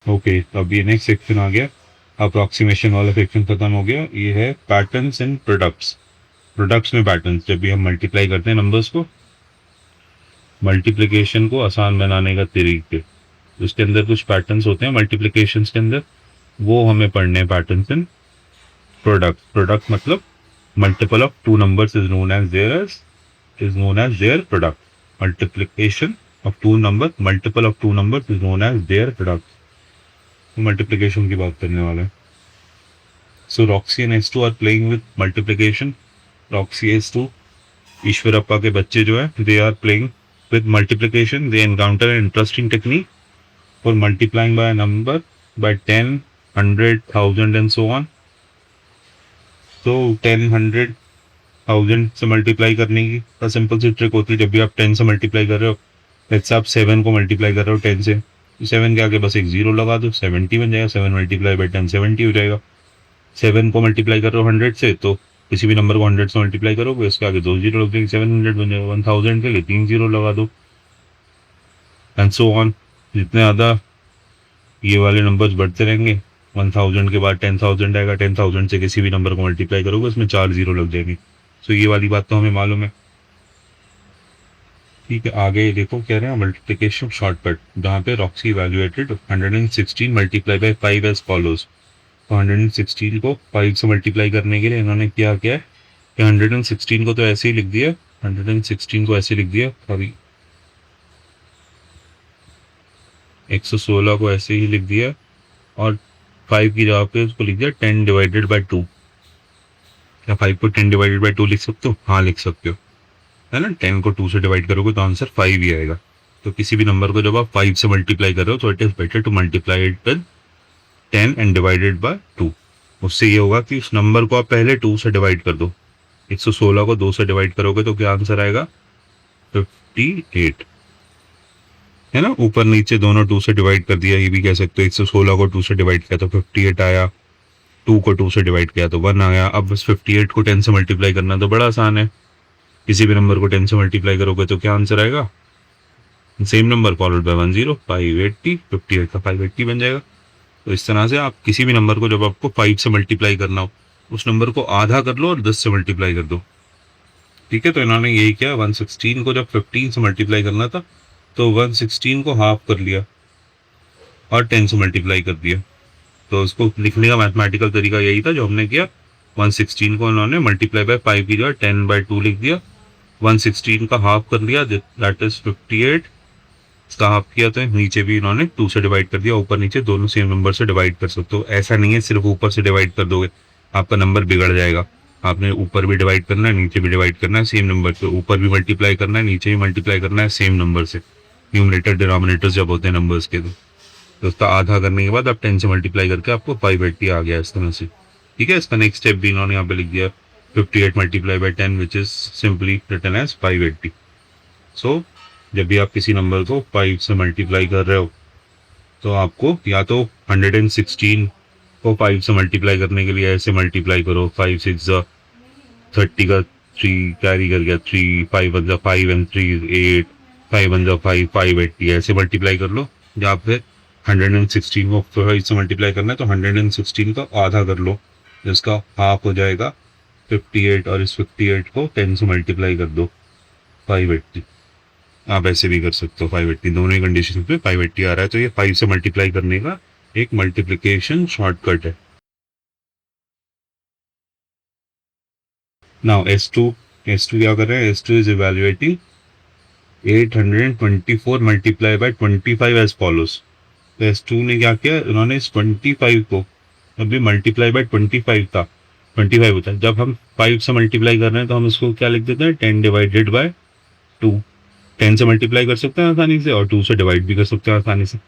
Okay, तो अब ये नेक्स्ट सेक्शन आ गया, अप्रोक्सीमेशन वाला सेक्शन खत्म हो गया। ये है पैटर्न्स इन प्रोडक्ट्स। प्रोडक्ट्स में पैटर्न्स, जब भी हम मल्टीप्लाई करते हैं नंबर्स को, मल्टीप्लिकेशन को आसान बनाने का तरीके, उसके अंदर कुछ पैटर्न्स होते हैं मल्टीप्लिकेशन के अंदर, वो हमें पढ़ने हैं पैटर्न्स इन प्रोडक्ट। प्रोडक्ट मतलब multiple of two numbers is known as their product. Multiplication of two number, multiple of two numbers is known as their product. Multiplication की बात करने वाले हैं। So Roxy and S two are playing with multiplication. Roxy S two, Ishwarappa के बच्चे जो है, they are playing with multiplication. They encounter an interesting technique for multiplying by a number by 10, 100, 1000 and so on. So 10, 100, 1000 से multiply करने की simple सी trick होती है। जब भी आप 10 से मल्टीप्लाई कर रहे हो, जैसे आप 7 को मल्टीप्लाई कर रहे हो 10 से, तो 7 के आगे बस एक जीरो लगा दो, 70 बन जाएगा। 7 मल्टीप्लाई बाई 10 70 हो जाएगा। 7 को मल्टीप्लाई कर रहे हो 100 से, तो किसी भी नंबर को 100 से मल्टीप्लाई करोगे, उसके आगे 2 जीरो लग जाएंगे, 700 बन जाएगा। 1000 के लिए 3 जीरो लगा दो, एंड सो ऑन। जितने ज़्यादा ये वाले नंबर्स बढ़ते रहेंगे, 1000 के बाद 10,000 आएगा, 10,000 से किसी भी नंबर को मल्टीप्लाई करोगे, उसमें 4 जीरो लग जाएंगे। सो ये वाली बात तो हमें मालूम है। ठीक है, आगे देखो क्या रहे हैं, मल्टीप्लिकेशन शॉर्टकट, जहाँ पे Roxy evaluated 116 multiply by 5 as follows. तो 116 को 5 से मल्टीप्लाई करने के लिए इन्होंने क्या किया है कि 116 को तो ऐसे ही लिख दिया, 116 को ऐसे लिख दिया, सॉरी 116 को ऐसे ही लिख दिया, और 5 की जगह पे उसको लिख दिया 10 डिवाइडेड बाई 2। क्या 5 को 10 डिवाइडेड बाई 2 लिख सकते हो? हाँ लिख सकते हो, है ना। 10 को 2 से डिवाइड करोगे तो आंसर 5 ही आएगा। तो किसी भी नंबर को जब आप 5 से मल्टीप्लाई कर रहे हो, तो it is better to multiply it with 10 and divided by 2। उससे ये होगा कि उस नंबर को आप पहले 2 से डिवाइड कर दो। 116 को 2 से डिवाइड करोगे तो क्या आंसर आएगा? 58, है ना। ऊपर नीचे दोनों 2 से डिवाइड कर दिया, ये भी कह सकते हो। 116 को 2 से डिवाइड किया तो 58 आया, 2 को 2 से डिवाइड किया तो 1 आया। अब बस 58 को 10 से मल्टीप्लाई करना तो बड़ा आसान है। किसी भी नंबर को 10 से मल्टीप्लाई करोगे तो क्या आंसर आएगा? सेम नंबर फॉलोड बाय 10, 580, 58 का 580 बन जाएगा। तो इस तरह से आप किसी भी नंबर को जब आपको 5 से मल्टीप्लाई करना हो, उस नंबर को आधा कर लो और 10 से मल्टीप्लाई कर दो। ठीक है, तो इन्होंने यही किया। 116 को जब 15 से मल्टीप्लाई करना था, तो 116 को हाफ कर लिया और 10 से मल्टीप्लाई कर दिया। तो उसको लिखने का मैथमेटिकल तरीका यही था जो हमने किया। 116 को इन्होंने मल्टीप्लाई बाय 5 की जगह 10/2 लिख दिया, 116 का हाफ कर लिया, दैट इज 58। इसका हाफ किया तो नीचे भी इन्होंने 2 से डिवाइड कर दिया। ऊपर नीचे दोनों सेम नंबर से डिवाइड कर सकते हो। ऐसा नहीं है सिर्फ ऊपर से डिवाइड कर दोगे आपका नंबर बिगड़ जाएगा। आपने ऊपर भी डिवाइड करना है, नीचे भी डिवाइड करना है सेम नंबर से। ऊपर भी मल्टीप्लाई करना है, नीचे भी मल्टीप्लाई करना है सेम नंबर से। न्यूमरेटर डिनोमिनेटर्स जब होते हैं नंबर्स के, तो उसका आधा करने के बाद आप 10 से मल्टीप्लाई करके आपको 580 आ गया इस तरह से। ठीक है, इसका नेक्स्ट स्टेप भी इन्होंने यहाँ पे लिख दिया, 58 multiply by 10 which is simply written as 580। So जब भी आप किसी नंबर को 5 से मल्टीप्लाई कर रहे हो, तो आपको या तो 116 को 5 से मल्टीप्लाई करने के लिए ऐसे मल्टीप्लाई करो, 5 6 30 का 3 कैरी कर गया 3, 5 1 5 एंड 3 8, 5 1 5 580, ऐसे मल्टीप्लाई कर लो। या फिर 116 को 5 से मल्टीप्लाई करना है तो 116 का आधा कर लो, जिसका हाफ हो जाएगा 58, और इस 58 को 10 से मल्टीप्लाई कर दो 580। आप ऐसे भी कर सकते हो 580, दोनों ही कंडीशन पे 580 आ रहा है। तो ये 5 से मल्टीप्लाई करने का एक मल्टीप्लिकेशन शॉर्टकट है। नाउ S2 क्या कर रहे हैं? S2 is evaluating 824 multiply by 25 as follows. तो S2 ने क्या किया, उन्होंने इस 25 को, अभी मल्टीप्लाई बाय 25 था, 25 होता है। जब हम 5 से मल्टीप्लाई कर रहे हैं तो हम इसको क्या लिख देते हैं, 10 डिवाइडेड बाय 2। 10 से मल्टीप्लाई कर सकते हैं आसानी से, और 2 से डिवाइड भी कर सकते हैं आसानी से।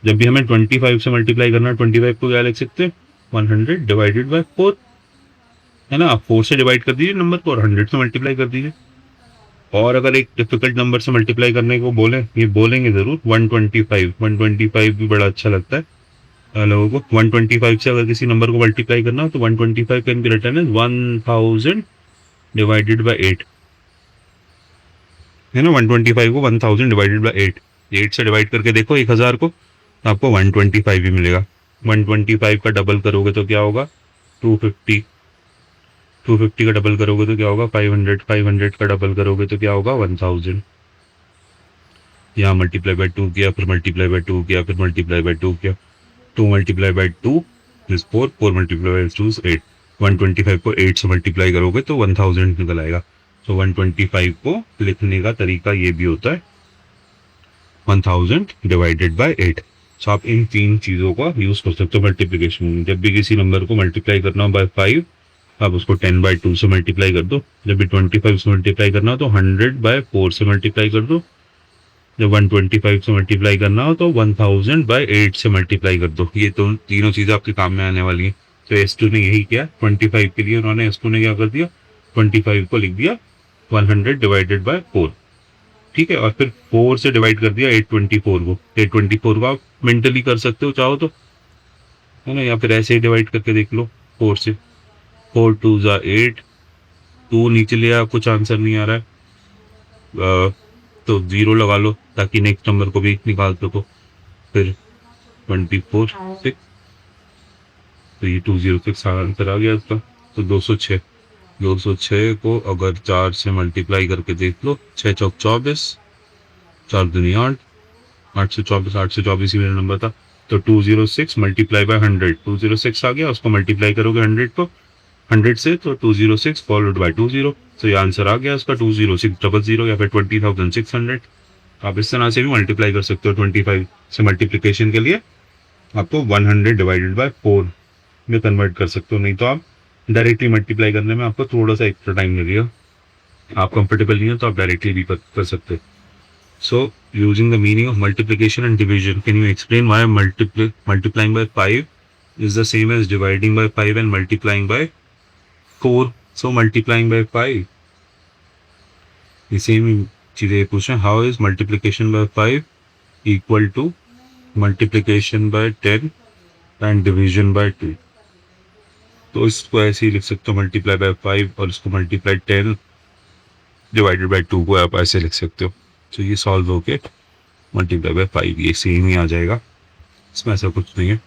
जब भी हमें 25 से मल्टीप्लाई करना है, 25 को क्या लिख सकते हैं, 100 डिवाइडेड बाय 4, है ना। आप 4 से डिवाइड कर दीजिए नंबर को और 100 से मल्टीप्लाई कर दीजिए। और अगर एक डिफिकल्ट नंबर से मल्टीप्लाई करने को बोले, ये बोलेंगे जरूर 125 भी बड़ा अच्छा लगता है लोगों को। 125 से अगर किसी नंबर को मल्टीप्लाई करना हो तो 125 can be written as 1000 divided by 8, है ना। 125 को 1000 डिवाइडेड बाय 8, 8 से डिवाइड करके देखो 1000 को, आपको 125 ही मिलेगा। 125 का डबल करोगे तो क्या होगा 250, 250 का डबल करोगे तो क्या होगा 500, 500 का डबल करोगे तो क्या होगा 1000। यहाँ मल्टीप्लाई बाय 2 किया, फिर मल्टीप्लाई बाय 2 किया, फिर मल्टीप्लाई बाय 2 किया, 2 multiply by 2 is 4, 4 multiply by 2 is 8। 125 को 8 से मल्टीप्लाई करोगे तो 1000 निकल आएगा। तो 125 को लिखने का तरीका ये भी होता है 1000 डिवाइडेड बाय 8। सो आप इन तीन चीज़ों का यूज़ कर सकते हो मल्टीप्लिकेशन में। जब भी किसी नंबर को मल्टीप्लाई करना हो बाय 5, आप उसको 10/2 से मल्टीप्लाई कर दो। जब भी 25 से मल्टीप्लाई करना हो तो 100/4 से मल्टीप्लाई कर दो। जब 125 से मल्टीप्लाई करना हो तो 1000/8 से मल्टीप्लाई कर दो। ये तो तीनों चीज़ें आपके काम में आने वाली हैं। तो S2 ने यही किया 25 के लिए, उन्होंने S2 ने क्या कर दिया 25 को लिख दिया 100 डिवाइडेड बाय 4। ठीक है, और फिर 4 से डिवाइड कर दिया 824 को। 824 को आप मेंटली कर सकते हो चाहो तो, है ना, या फिर ऐसे ही डिवाइड करके देख लो 4 से। 4 2 ज़ा 8, 2 नीचे ले आ, कुछ आंसर नहीं आ रहा है तो 0 लगा लो ताकि नेक्स्ट नंबर को भी निकाल सको। फिर 24 6, तो ये 206 आंसर आ गया इसका। तो 206, 206 को अगर 4 से मल्टीप्लाई करके देख लो, 6 चौक 24, 4 दूनी 8, 8 से 24, 8 से 24 ही मेरा नंबर था। तो 206 मल्टीप्लाई बाय 100, 206 आ गया, उसको मल्टीप्लाई करोगे 100 को 100 से, तो 206 फॉलोड बाय 20। तो ये आंसर आ गया इसका 20600 या फिर 20,600। आप इस तरह से भी मल्टीप्लाई कर सकते हो। 25 से मल्टीप्लिकेशन के लिए आपको 100 डिवाइडेड बाय 4 में कन्वर्ट कर सकते हो, नहीं तो आप डायरेक्टली मल्टीप्लाई करने में आपको थोड़ा सा एक्स्ट्रा टाइम लगेगा। आप कंफर्टेबल नहीं हो तो आप डायरेक्टली भी कर सकते हो। So, using the meaning of multiplication and division, can you explain why multiplying by 5 is the same as dividing by 5 and multiplying by 4? So, multiplying by 5, the same चीज़ें पूछ रहे हैं, how is multiplication by 5 equal to multiplication by 10 and division by 2? तो इसको ऐसे ही लिख सकते हो मल्टीप्लाई बाय 5, और इसको मल्टीप्लाई 10 डिवाइडेड बाय 2 को आप ऐसे लिख सकते हो। तो ये सॉल्व होके मल्टीप्लाई बाय 5 ये सेम ही आ जाएगा, इसमें ऐसा कुछ नहीं है।